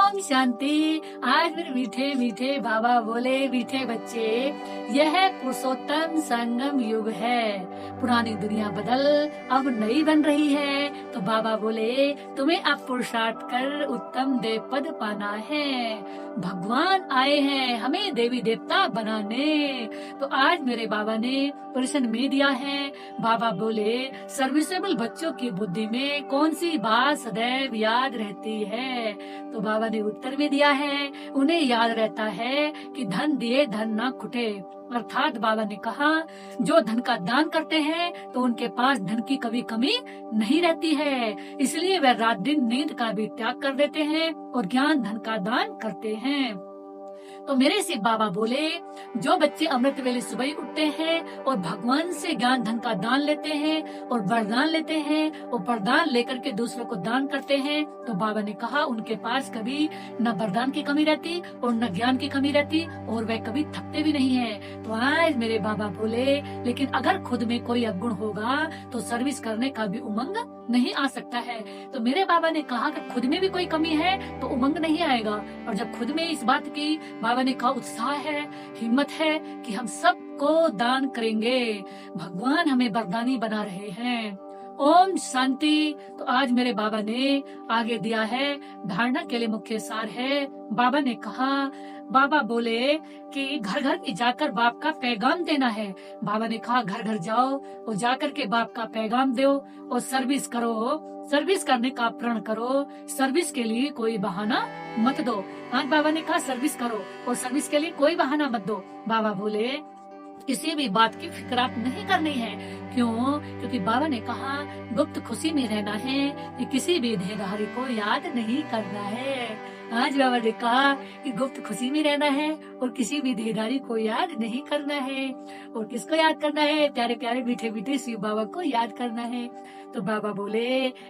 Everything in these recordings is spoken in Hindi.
ओम शांति। आज मेरे मीठे मीठे बाबा बोले, मीठे बच्चे, यह पुरुषोत्तम संगम युग है। पुरानी दुनिया बदल अब नई बन रही है। तो बाबा बोले, तुम्हें अब पुरुषार्थ कर उत्तम देव पद पाना है। भगवान आए हैं हमें देवी देवता बनाने। तो आज मेरे बाबा ने प्रश्न में दिया है। बाबा बोले, सर्विसेबल बच्चों की बुद्धि में कौन सी बात सदैव याद रहती है? तो बाबा ने उत्तर में दिया है, उन्हें याद रहता है कि धन दिए धन ना खुटे। अर्थात बाबा ने कहा, जो धन का दान करते हैं तो उनके पास धन की कभी कमी नहीं रहती है। इसलिए वे रात दिन नींद का भी त्याग कर देते हैं और ज्ञान धन का दान करते हैं। तो मेरे से बाबा बोले, जो बच्चे अमृत वेले सुबह ही उठते हैं और भगवान से ज्ञान धन का दान लेते हैं और वरदान लेते हैं और वरदान लेकर के दूसरों को दान करते हैं, तो बाबा ने कहा उनके पास कभी न वरदान की कमी रहती और न ज्ञान की कमी रहती और वे कभी थकते भी नहीं है। तो आज मेरे बाबा बोले, लेकिन अगर खुद में कोई अवगुण होगा तो सर्विस करने का भी उमंग नहीं आ सकता है। तो मेरे बाबा ने कहा कि खुद में भी कोई कमी है तो उमंग नहीं आएगा। और जब खुद में इस बात की बाबा ने कहा उत्साह है, हिम्मत है कि हम सबको दान करेंगे, भगवान हमें वरदानी बना रहे हैं। ओम शांति। तो आज मेरे बाबा ने आगे दिया है, धारणा के लिए मुख्य सार है। बाबा ने कहा, बाबा बोले कि घर घर जाकर बाप का पैगाम देना है। बाबा ने कहा घर घर जाओ और जाकर के बाप का पैगाम दो और सर्विस करो, सर्विस करने का प्रण करो, सर्विस के लिए कोई बहाना मत दो। आज बाबा ने कहा सर्विस करो और सर्विस के लिए कोई बहाना मत दो। बाबा बोले, किसी भी बात की फिक्र आप नहीं करनी है। क्यों? क्योंकि बाबा ने कहा गुप्त खुशी में रहना है कि किसी भी देहधारी को याद नहीं करना है। आज बाबा ने कहा कि गुप्त खुशी में रहना है और किसी भी देहधारी को याद नहीं करना है। और किसको याद करना है? प्यारे प्यारे मीठे मीठे शिव बाबा को याद करना है। तो बाबा बोले,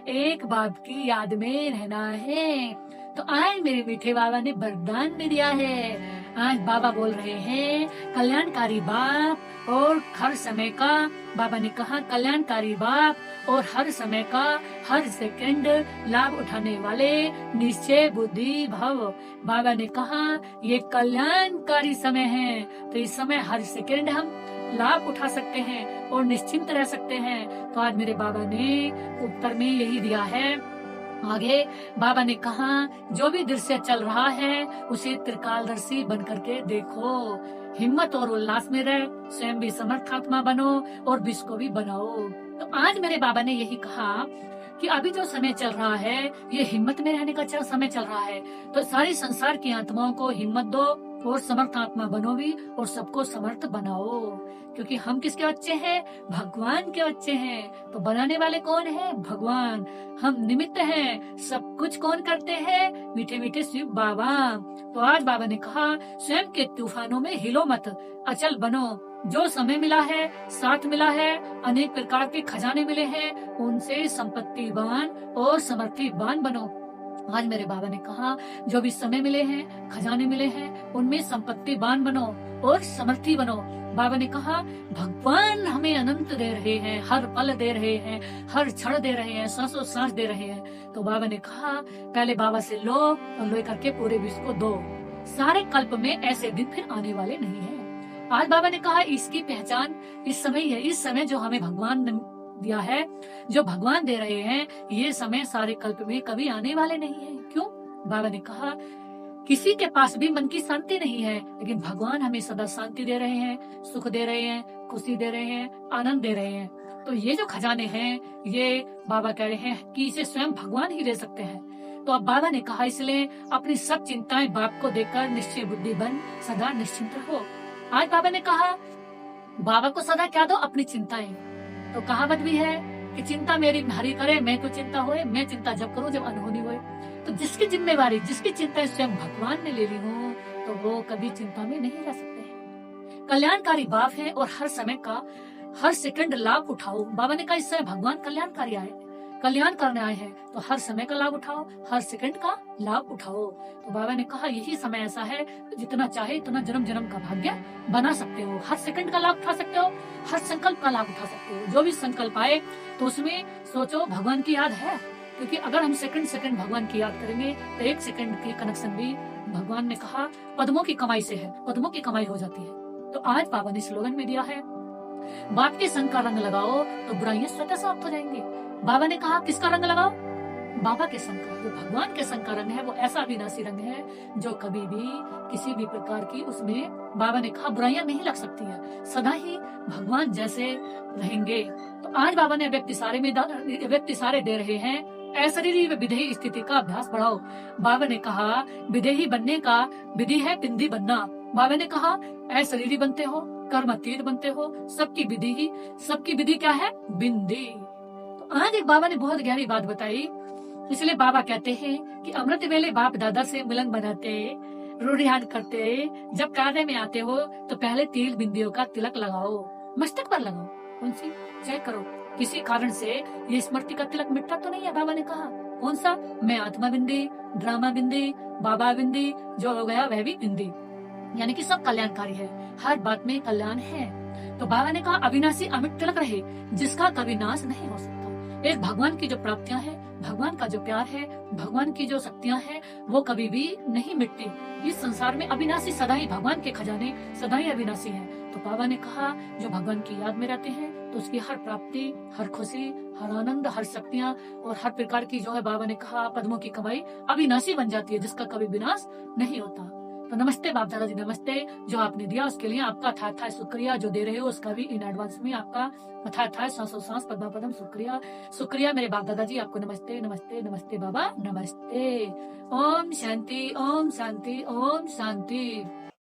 एक बाप की याद में रहना है। तो आज मेरे मीठे बाबा ने वरदान भी दिया है। आज बाबा बोल रहे हैं, कल्याणकारी बाप और हर समय का, बाबा ने कहा कल्याणकारी बाप और हर समय का हर सेकंड लाभ उठाने वाले निश्चय बुद्धि भव। बाबा ने कहा ये कल्याणकारी समय है, तो इस समय हर सेकंड हम लाभ उठा सकते हैं और निश्चिंत रह सकते हैं। तो आज मेरे बाबा ने उत्तर में यही दिया है। आगे बाबा ने कहा, जो भी दृश्य चल रहा है उसे त्रिकालदर्शी बन करके देखो, हिम्मत और उल्लास में रह, स्वयं भी समर्थात्मा बनो और विश्व को भी बनाओ। तो आज मेरे बाबा ने यही कहा कि अभी जो समय चल रहा है ये हिम्मत में रहने का समय चल रहा है। तो सारी संसार की आत्माओं को हिम्मत दो और समर्थात्मा बनो भी और सबको समर्थ बनाओ। क्योंकि हम किसके बच्चे हैं? भगवान के बच्चे हैं। तो बनाने वाले कौन है? भगवान। हम निमित्त हैं। सब कुछ कौन करते हैं? मीठे मीठे शिव बाबा। तो आज बाबा ने कहा, स्वयं के तूफानों में हिलो मत, अचल बनो। जो समय मिला है, साथ मिला है, अनेक प्रकार के खजाने मिले हैं, उनसे संपत्तिवान और समर्थिवान बनो। आज मेरे बाबा ने कहा, जो भी समय मिले हैं, खजाने मिले हैं, उनमें संपत्तिवान बनो और समर्थी बनो। बाबा ने कहा, भगवान हमें अनंत दे रहे हैं, हर पल दे रहे हैं, हर क्षण दे रहे हैं, सांसों सांस दे रहे हैं। तो बाबा ने कहा, पहले बाबा से लो और ले करके पूरे विश्व को दो। सारे कल्प में ऐसे दिन फिर आने वाले नहीं है। आज बाबा ने कहा, इसकी पहचान इस समय है। इस समय जो हमें भगवान ने दिया है, जो भगवान दे रहे हैं, ये समय सारे कल्प में कभी आने वाले नहीं है। क्यों? बाबा ने कहा, किसी के पास भी मन की शांति नहीं है, लेकिन भगवान हमें सदा शांति दे रहे हैं, सुख दे रहे हैं, खुशी दे रहे हैं, आनंद दे रहे हैं। तो ये जो खजाने हैं, ये बाबा कह रहे हैं कि इसे स्वयं भगवान ही दे सकते हैं। तो अब बाबा ने कहा, इसलिए अपनी सब चिंताएं बाप को देकर निश्चय बुद्धि बन सदा निश्चिंत रहो। आज बाबा ने कहा, बाबा को सदा क्या दो? अपनी चिंताएं। तो कहावत भी है कि चिंता मेरी हरि करे, मैं को चिंता होए, मैं चिंता जब करूं जब अनहोनी होए। तो जिसकी जिम्मेवारी, जिसकी चिंता स्वयं भगवान ने ले ली हो, तो वो कभी चिंता में नहीं रह सकते। कल्याणकारी बाप है और हर समय का हर सेकंड लाभ उठाओ। बाबा ने कहा, इस समय भगवान कल्याणकारी आए, कल्याण करने आए हैं, तो हर समय का लाभ उठाओ, हर सेकंड का लाभ उठाओ। तो बाबा ने कहा, यही समय ऐसा है, जितना चाहे इतना जन्म जन्म का भाग्य बना सकते हो, हर सेकंड का लाभ उठा सकते हो, हर संकल्प का लाभ उठा सकते हो। जो भी संकल्प आए तो उसमें सोचो भगवान की याद है, क्योंकि अगर हम सेकंड सेकंड भगवान की याद करेंगे तो एक सेकंड की कनेक्शन भी भगवान ने कहा पद्मों की कमाई से है, पद्मों की कमाई हो जाती है। तो आज बाबा ने स्लोगन में दिया है, बाप के संग का रंग लगाओ तो बुराइयां स्वतः समाप्त हो जाएंगी। बाबा ने कहा किसका रंग लगाओ? बाबा के संग का, जो भगवान के संग का रंग है वो ऐसा अविनाशी रंग है जो कभी भी किसी भी प्रकार की उसमें बाबा ने कहा बुराइयां नहीं लग सकती है, सदा ही भगवान जैसे रहेंगे। तो आज बाबा ने व्यक्ति सारे दे रहे हैं, अशरीरी व विधेयी स्थिति का अभ्यास बढ़ाओ। बाबा ने कहा विधेयी बनने का विधि है बिंदी बनना। बाबा ने कहा अशरीरी बनते हो, कर्म अतीत बनते हो, सबकी विधि क्या है? बिंदी। तो आज एक बाबा ने बहुत गहरी बात बताई। इसलिए बाबा कहते हैं कि अमृत वेले बाप दादा से मिलन बनाते, रूढ़ियान करते, जब कायदे में आते हो तो पहले तिल बिंदियों का तिलक लगाओ, मस्तक पर लगाओ। कौन सी? चेक करो, किसी कारण से ये स्मृति का तिलक मिटता तो नहीं है। बाबा ने कहा कौन सा? मैं आत्मा बिंदी, ड्रामा बिंदी, बाबा बिंदी, जो हो गया वह भी बिंदी, यानी कि सब कल्याणकारी है, हर बात में कल्याण है। तो बाबा ने कहा अविनाशी अमिट तिलक रहे, जिसका कभी नाश नहीं हो सकता। एक भगवान की जो प्राप्तियां हैं, भगवान का जो प्यार है, भगवान की जो शक्तियां हैं, वो कभी भी नहीं मिटती। इस संसार में अविनाशी सदा ही भगवान के खजाने सदा ही अविनाशी हैं। तो बाबा ने कहा जो भगवान की याद में रहते हैं तो उसकी हर प्राप्ति, हर खुशी, हर आनंद, हर शक्तियां और हर प्रकार की जो है बाबा ने कहा पद्मों की कमाई अविनाशी बन जाती है, जिसका कभी विनाश नहीं होता। तो नमस्ते बाप दादा जी, नमस्ते। जो आपने दिया उसके लिए आपका था शुक्रिया, जो दे रहे हो उसका भी इन एडवांस में आपका था सांस पद्मा पदम शुक्रिया मेरे बाप दादा जी, आपको नमस्ते नमस्ते नमस्ते बाबा, नमस्ते। ओम शांति, ओम शांति, ओम शांति।